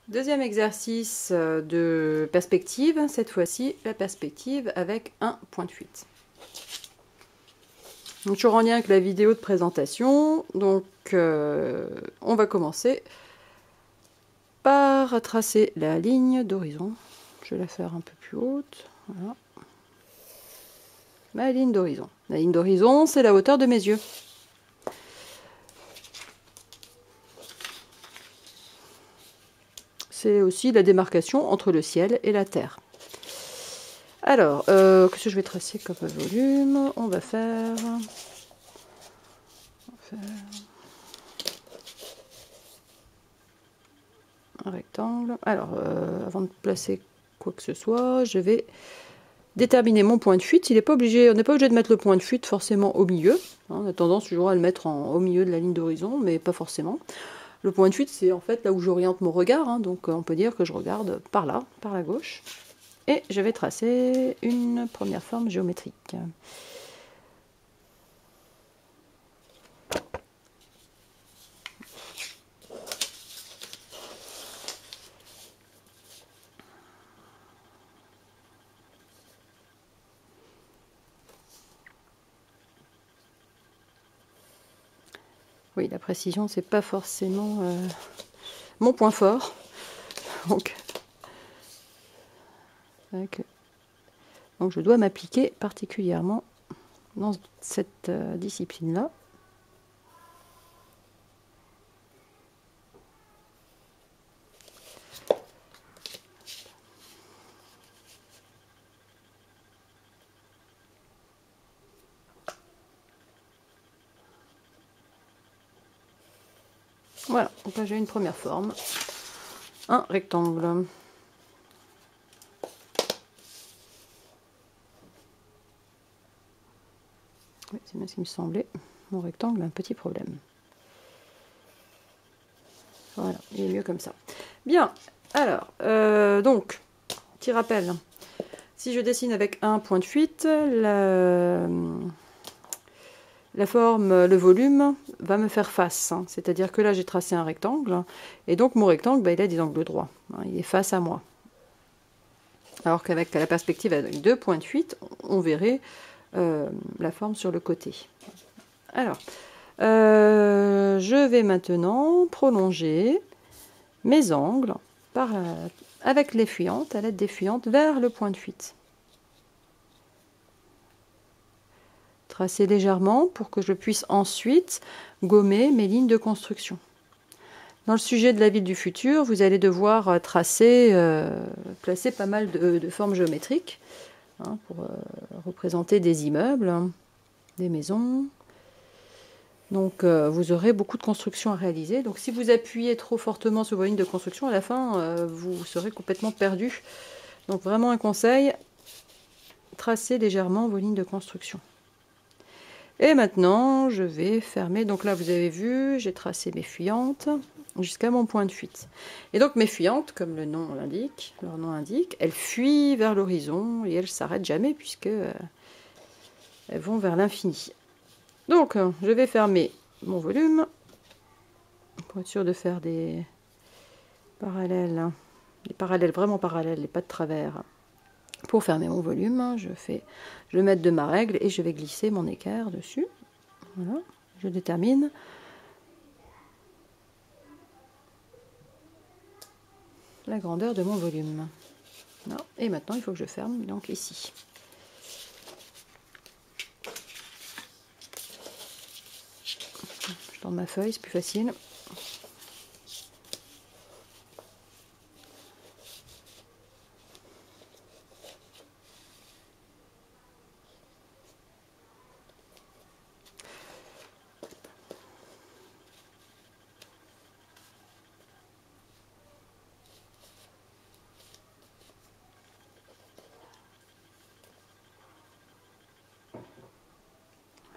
Deuxième exercice de perspective, cette fois-ci la perspective avec un point de fuite. Donc, toujours en lien avec la vidéo de présentation, donc on va commencer par tracer la ligne d'horizon. Je vais la faire un peu plus haute, voilà. Ma ligne d'horizon. La ligne d'horizon, c'est la hauteur de mes yeux. C'est aussi la démarcation entre le ciel et la terre. Alors, qu'est-ce que je vais tracer comme volume? On va faire un rectangle. Alors, avant de placer quoi que ce soit, je vais déterminer mon point de fuite. On n'est pas obligé de mettre le point de fuite forcément au milieu. On a tendance toujours à le mettre au milieu de la ligne d'horizon, mais pas forcément. Le point de fuite, c'est en fait là où j'oriente mon regard. Donc on peut dire que je regarde par là, par la gauche. Et je vais tracer une première forme géométrique. Oui, la précision, c'est pas forcément mon point fort. Donc je dois m'appliquer particulièrement dans cette discipline-là. Voilà, donc là j'ai une première forme, un rectangle. Oui, c'est bien ce qui me semblait. Mon rectangle a un petit problème. Voilà, il est mieux comme ça. Bien, alors, donc, petit rappel. Si je dessine avec un point de fuite, la forme, le volume, va me faire face. Hein. C'est-à-dire que là, j'ai tracé un rectangle. Et donc, mon rectangle, il a des angles droits. Hein, il est face à moi. Alors qu'avec la perspective avec deux points de fuite, on verrait la forme sur le côté. Alors, je vais maintenant prolonger mes angles avec les fuyantes, à l'aide des fuyantes, vers le point de fuite. Tracer légèrement pour que je puisse ensuite gommer mes lignes de construction. Dans le sujet de la ville du futur, vous allez devoir placer pas mal de formes géométriques hein, pour représenter des immeubles, des maisons. Donc vous aurez beaucoup de constructions à réaliser. Donc si vous appuyez trop fortement sur vos lignes de construction, à la fin, vous serez complètement perdu. Donc vraiment un conseil, tracez légèrement vos lignes de construction. Et maintenant, je vais fermer. Donc là, vous avez vu, j'ai tracé mes fuyantes jusqu'à mon point de fuite. Et donc mes fuyantes, comme leur nom l'indique, elles fuient vers l'horizon et elles ne s'arrêtent jamais puisque elles vont vers l'infini. Donc, je vais fermer mon volume pour être sûr de faire des parallèles vraiment parallèles et pas de travers. Pour fermer mon volume, je vais mettre de ma règle et je vais glisser mon équerre dessus. Voilà, je détermine la grandeur de mon volume. Voilà. Et maintenant, il faut que je ferme donc ici. Je tends ma feuille, c'est plus facile.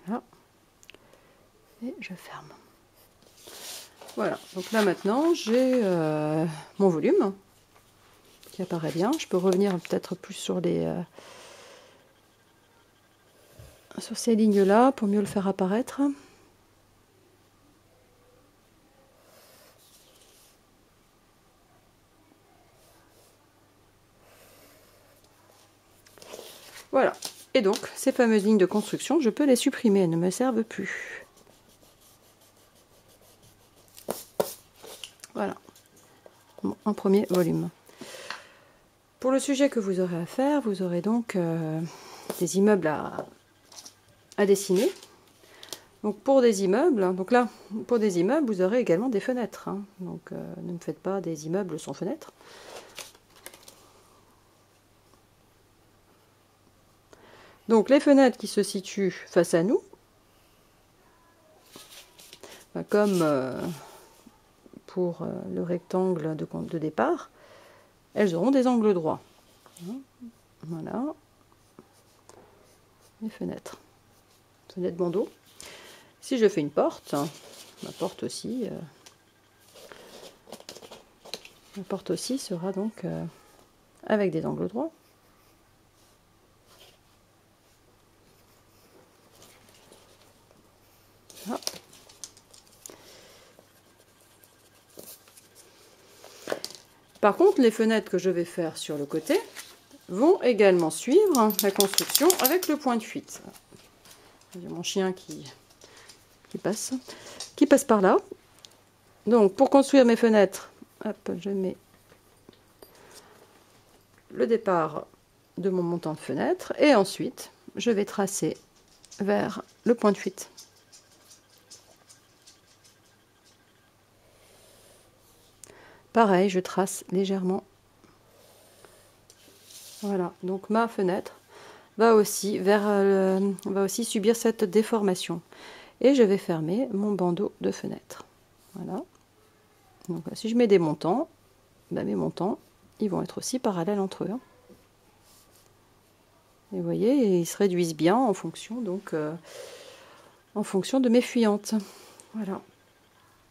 Voilà. Et je ferme. Voilà, donc là maintenant j'ai mon volume qui apparaît bien. Je peux revenir peut-être plus sur ces lignes-là pour mieux le faire apparaître. Voilà. Et donc, ces fameuses lignes de construction, je peux les supprimer, elles ne me servent plus. Voilà. Bon, un premier volume. Pour le sujet que vous aurez à faire, vous aurez donc des immeubles à dessiner. Donc pour des immeubles, donc là, pour des immeubles, vous aurez également des fenêtres. Hein. Donc ne me faites pas des immeubles sans fenêtres. Donc les fenêtres qui se situent face à nous, comme pour le rectangle de départ, elles auront des angles droits. Voilà. Les fenêtres. Fenêtre bandeau. Si je fais une porte, ma porte aussi sera donc avec des angles droits. Voilà. Par contre, les fenêtres que je vais faire sur le côté vont également suivre la construction avec le point de fuite. Il y a mon chien qui passe par là. Donc, pour construire mes fenêtres, hop, je mets le départ de mon montant de fenêtre et ensuite, je vais tracer vers le point de fuite. Pareil, je trace légèrement. Voilà, donc ma fenêtre va aussi subir cette déformation. Et je vais fermer mon bandeau de fenêtre. Voilà. Donc si je mets des montants, ben mes montants, ils vont être aussi parallèles entre eux. Et vous voyez, ils se réduisent bien en fonction, donc, en fonction de mes fuyantes. Voilà.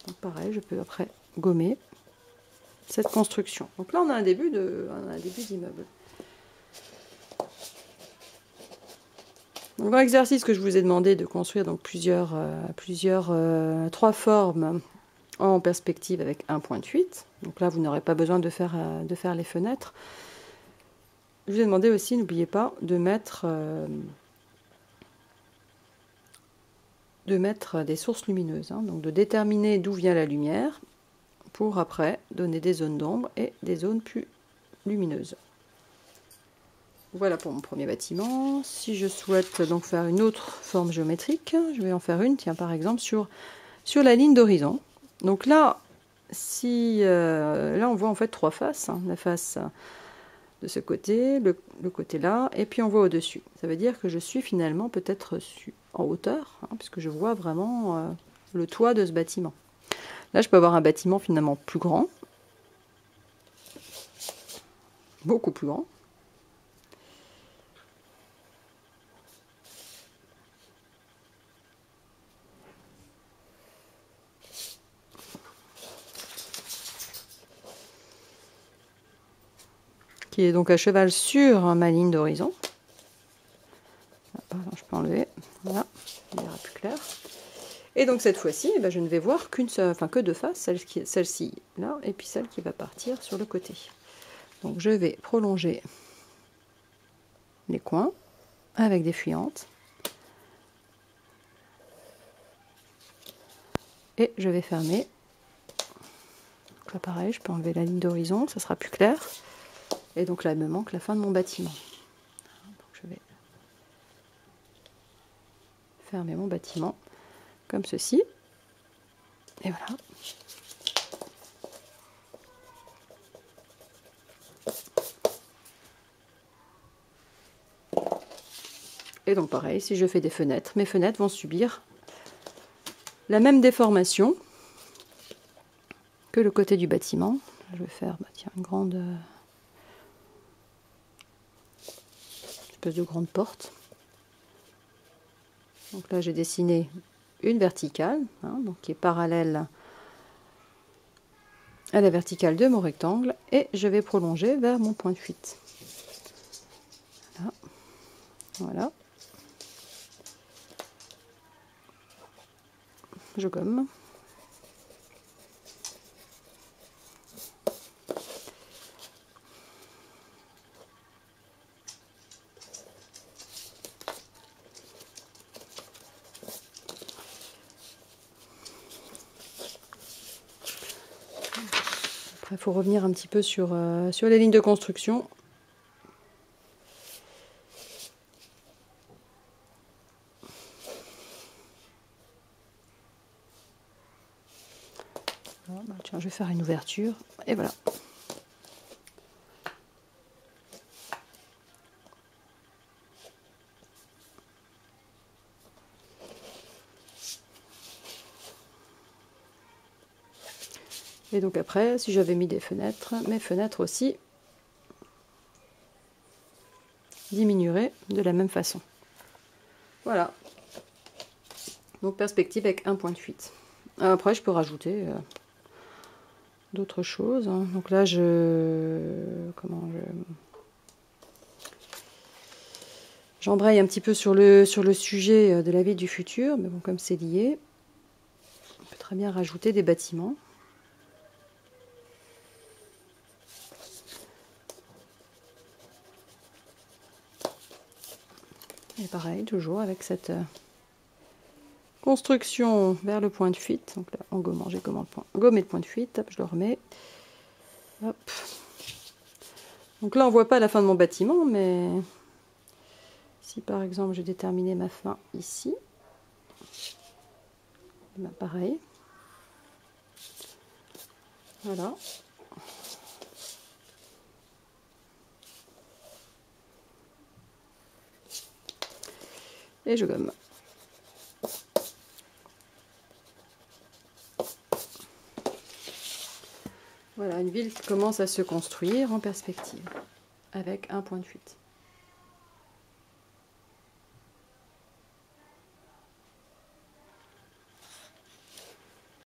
Donc pareil, je peux après gommer cette construction. Donc là, on a un début d'immeuble. Donc dans l'exercice que je vous ai demandé de construire donc trois formes en perspective avec un point de fuite. Donc là, vous n'aurez pas besoin de faire les fenêtres. Je vous ai demandé aussi, n'oubliez pas, de mettre des sources lumineuses. Hein, donc de déterminer d'où vient la lumière pour après donner des zones d'ombre et des zones plus lumineuses. Voilà pour mon premier bâtiment. Si je souhaite donc faire une autre forme géométrique, je vais en faire une, tiens, par exemple, sur la ligne d'horizon. Donc là, là on voit en fait trois faces, hein, la face de ce côté, le côté là, et puis on voit au-dessus. Ça veut dire que je suis finalement peut-être en hauteur, hein, puisque je vois vraiment le toit de ce bâtiment. Là, je peux avoir un bâtiment finalement plus grand, beaucoup plus grand. Qui est donc à cheval sur ma ligne d'horizon. Je peux enlever, voilà, il ira plus clair. Et donc cette fois-ci, je ne vais voir que deux faces, celle-ci là, et puis celle qui va partir sur le côté. Donc je vais prolonger les coins avec des fuyantes. Et je vais fermer. Donc là pareil, je peux enlever la ligne d'horizon, ça sera plus clair. Et donc là, il me manque la fin de mon bâtiment. Donc je vais fermer mon bâtiment comme ceci. Et voilà. Et donc pareil, si je fais des fenêtres, mes fenêtres vont subir la même déformation que le côté du bâtiment. Je vais faire une grande espèce de grande porte. Donc là, j'ai dessiné une verticale, hein, donc qui est parallèle à la verticale de mon rectangle, et je vais prolonger vers mon point de fuite. Voilà. Voilà. Je gomme. Il faut revenir un petit peu sur les lignes de construction. Voilà, bah tiens, je vais faire une ouverture. Et voilà. Et donc après, si j'avais mis des fenêtres, mes fenêtres aussi diminueraient de la même façon. Voilà. Donc perspective avec un point de fuite. Après, je peux rajouter d'autres choses. Donc là, j'embraye un petit peu sur le sujet de la ville du futur, mais bon, comme c'est lié, on peut très bien rajouter des bâtiments. Et pareil, toujours avec cette construction vers le point de fuite. Donc là, en gommant, j'ai gommé le point de fuite. Hop, je le remets. Hop. Donc là, on ne voit pas la fin de mon bâtiment, mais si par exemple, je déterminais ma fin ici, ben pareil. Voilà. Et je gomme. Voilà, une ville qui commence à se construire en perspective, avec un point de fuite.